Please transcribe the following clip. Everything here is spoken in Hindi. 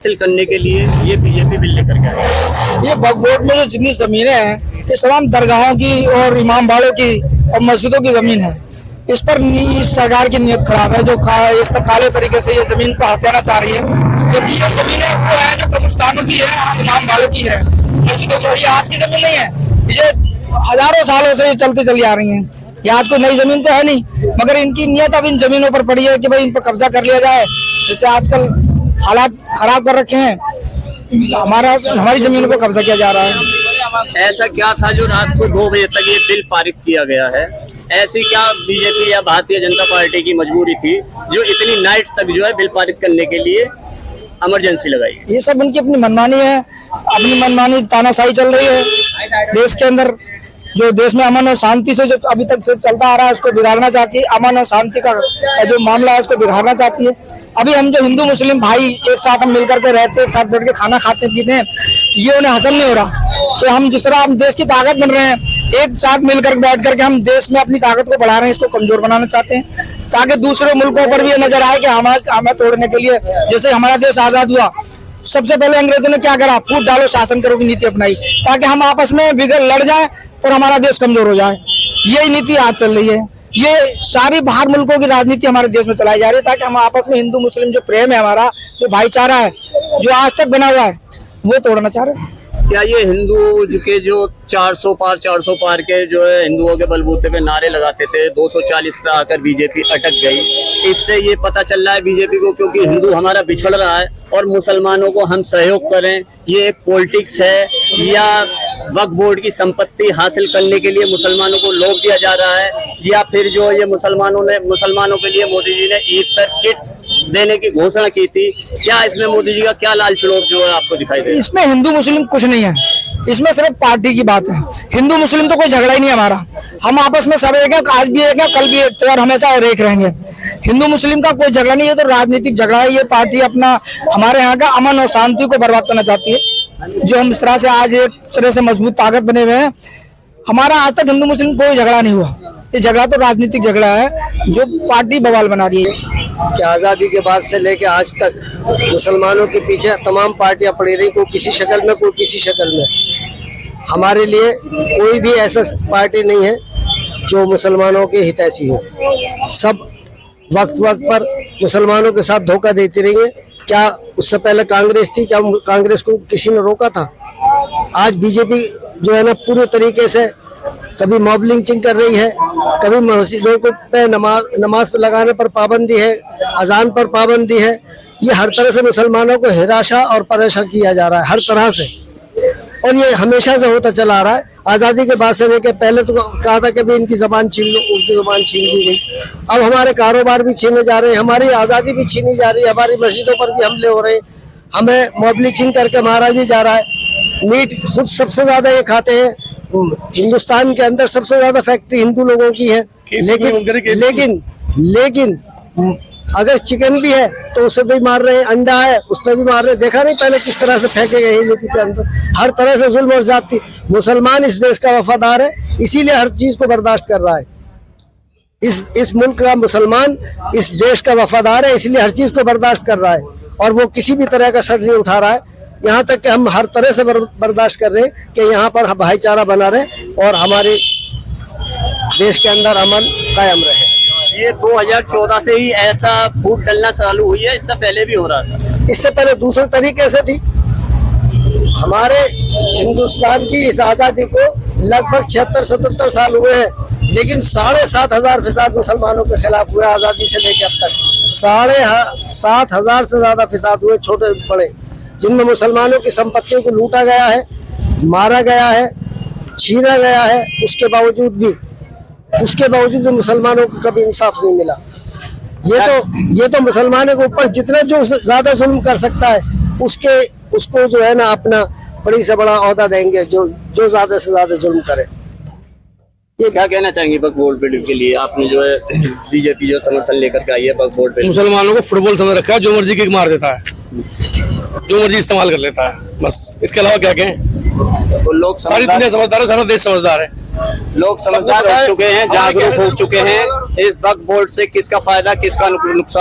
हासिल करने के लिए ये बीजेपी बिल लेकर के आई। ये वक्फ बोर्ड में जो जितनी जमीनें हैं ये तमाम दरगाहों की और इमाम बाड़ों की और मस्जिदों की जमीन है। इस पर इस सरकार की नीयत खराब है जो इस काले तरीके से ये जमीन को हथियाना चाह रही है। क्योंकि ये जमीनें वो है जो कब्रिस्तानों की है, इमाम बाड़ों की है, मस्जिदों की। ये आज की जमीन नहीं है, ये हजारों सालों से ये चलती चली आ रही है। ये आज कोई नई जमीन तो है नहीं, मगर इनकी नीयत अब इन जमीनों पर पड़ी है कि भाई इन पर कब्जा कर लिया जाए। जिससे आजकल हालात खराब कर रखे हैं, हमारी जमीनों पर कब्जा किया जा रहा है। ऐसा क्या था जो रात को 2 बजे तक ये बिल पारित किया गया है? ऐसी क्या बीजेपी या भारतीय जनता पार्टी की मजबूरी थी जो इतनी नाइट तक जो है बिल पारित करने के लिए इमरजेंसी लगाई? ये सब उनकी अपनी मनमानी है, अपनी मनमानी तानाशाही चल रही है देश के अंदर। जो देश में अमन और शांति से जो अभी तक से चलता आ रहा है उसको बिगाड़ना चाहती है। अमन और शांति का जो मामला है उसको बिगाड़ना चाहती है। अभी हम जो हिंदू मुस्लिम भाई एक साथ हम मिलकर के रहते हैं, एक साथ बैठ के खाना खाते पीते हैं, ये उन्हें हजम नहीं हो रहा कि हम जिस तरह हम देश की ताकत बन रहे हैं, एक साथ मिलकर बैठ करके हम देश में अपनी ताकत को बढ़ा रहे हैं, इसको कमजोर बनाना चाहते हैं ताकि दूसरे मुल्कों पर भी ये नजर आए कि हमें तोड़ने के लिए। जैसे हमारा देश आजाद हुआ, सबसे पहले अंग्रेजों ने क्या करा, फूट डालो शासन करो की नीति अपनाई ताकि हम आपस में बिगड़ लड़ जाए और हमारा देश कमजोर हो जाए। यही नीति आज चल रही है। ये सारी बाहर मुल्कों की राजनीति हमारे देश में चलाई जा रही है ताकि हम आपस में हिंदू मुस्लिम जो प्रेम है हमारा, जो भाईचारा है, जो आज तक बना हुआ है, वो तोड़ना चाह रहे हैं। क्या ये हिंदू के जो 400 पार के जो है हिंदुओं के बलबूते पे नारे लगाते थे, 240 पे आकर बीजेपी अटक गई, इससे ये पता चल रहा है बीजेपी को क्योंकि हिंदू हमारा बिछड़ रहा है और मुसलमानों को हम सहयोग करें, ये एक पॉलिटिक्स है या वक्फ बोर्ड की संपत्ति हासिल करने के लिए मुसलमानों को लोभ दिया जा रहा है, या फिर जो ये मुसलमानों के लिए मोदी जी ने ईद पर किट देने की घोषणा की थी। क्या इसमें मोदी जी का क्या लाल चलोक जो है आपको दिखाई दे? इसमें हिंदू मुस्लिम कुछ नहीं है, इसमें सिर्फ पार्टी की बात है। हिंदू मुस्लिम तो कोई झगड़ा ही नहीं हमारा, हम आपस में सब एक हैं, आज भी एक है, कल भी एक थे और हमेशा एक रहेंगे। हिंदू मुस्लिम का कोई झगड़ा नहीं है, तो राजनीतिक झगड़ा है। ये पार्टी अपना हमारे यहाँ का अमन और शांति को बर्बाद करना चाहती है। जो हम इस तरह से आज एक तरह से मजबूत ताकत बने हुए हैं, हमारा आज तक हिंदू मुस्लिम कोई झगड़ा नहीं हुआ। ये झगड़ा तो राजनीतिक झगड़ा है जो पार्टी बवाल बना रही है। कि आज़ादी के बाद से लेके आज तक मुसलमानों के पीछे तमाम पार्टियां पड़ी रही, कोई किसी शक्ल में, कोई किसी शक्ल में। हमारे लिए कोई भी ऐसा पार्टी नहीं है जो मुसलमानों के हितैषी हो। सब वक्त पर मुसलमानों के साथ धोखा देती रही है। क्या उससे पहले कांग्रेस थी, क्या कांग्रेस को किसी ने रोका था? आज बीजेपी जो है ना पूरे तरीके से कभी मॉब लिंचिंग कर रही है, कभी मस्जिदों को पे नमाज लगाने पर पाबंदी है, अजान पर पाबंदी है। ये हर तरह से मुसलमानों को हिराशा और परेशान किया जा रहा है, हर तरह से, और ये हमेशा से होता चला आ रहा है। आज़ादी के बाद से लेकर पहले तो कहा था कि भी इनकी ज़बान छीन लो, उनकी ज़बान छीन ली गई। अब हमारे कारोबार भी छीने जा रहे हैं, हमारी आज़ादी भी छीनी जा रही है, हमारी मस्जिदों पर भी हमले हो रहे हैं, हमें मॉब लिंचिंग करके मारा भी जा रहा है। मीट खुद सबसे ज्यादा ये खाते हैं, हिंदुस्तान के अंदर सबसे ज्यादा फैक्ट्री हिंदू लोगों की है। लेकिन अगर चिकन भी है तो उसे भी मार रहे हैं, अंडा है उस पर भी मार रहे हैं। देखा नहीं पहले किस तरह से फेंके गए यूपी के अंदर? हर तरह से जुल्म और जाति। मुसलमान इस देश का वफादार है, इसीलिए हर चीज को बर्दाश्त कर रहा है। इस मुल्क का मुसलमान इस देश का वफादार है, इसलिए हर चीज को बर्दाश्त कर रहा है और वो किसी भी तरह का सर नहीं उठा रहा है। यहाँ तक कि हम हर तरह से बर्दाश्त कर रहे हैं कि यहाँ पर भाईचारा बना रहे और हमारे देश के अंदर अमन कायम रहे। ये 2014 से ही ऐसा फूट डलना चालू हुई है, इससे पहले भी हो रहा था? इससे पहले दूसरे तरीके से थी। हमारे हिंदुस्तान की इस आज़ादी को लगभग 76-77 साल हुए हैं, लेकिन 7,500 फिसाद मुसलमानों के खिलाफ हुए आज़ादी से लेकर अब तक। 7,500 से ज्यादा फिसाद हुए, छोटे बड़े, जिनमें मुसलमानों की संपत्तियों को लूटा गया है, मारा गया है, छीना गया है। उसके बावजूद भी मुसलमानों को कभी इंसाफ नहीं मिला। ये तो मुसलमानों के ऊपर जितना जो ज्यादा जुल्म कर सकता है उसको जो है ना अपना बड़ी से बड़ा ओहदा देंगे, जो ज्यादा से ज्यादा जुल्म करे। ये क्या कहना चाहेंगे वक्फ बोर्ड बिल के लिए? आपने जो है बीजेपी जो समर्थन लेकर के आई है वक्फ बोर्ड बिल, मुसलमानों को फुटबॉल समझ रखा है, जो मर्जी किक मार देता है, जो मर्जी इस्तेमाल कर लेता है, बस। इसके अलावा क्या कहें? तो लोग सारी दुनिया समझदार है, सारा देश समझदार है, लोग समझदार हो चुके हैं, जागरूक हो चुके हैं। इस वक्फ बोर्ड से किसका फायदा, किसका नुकसान?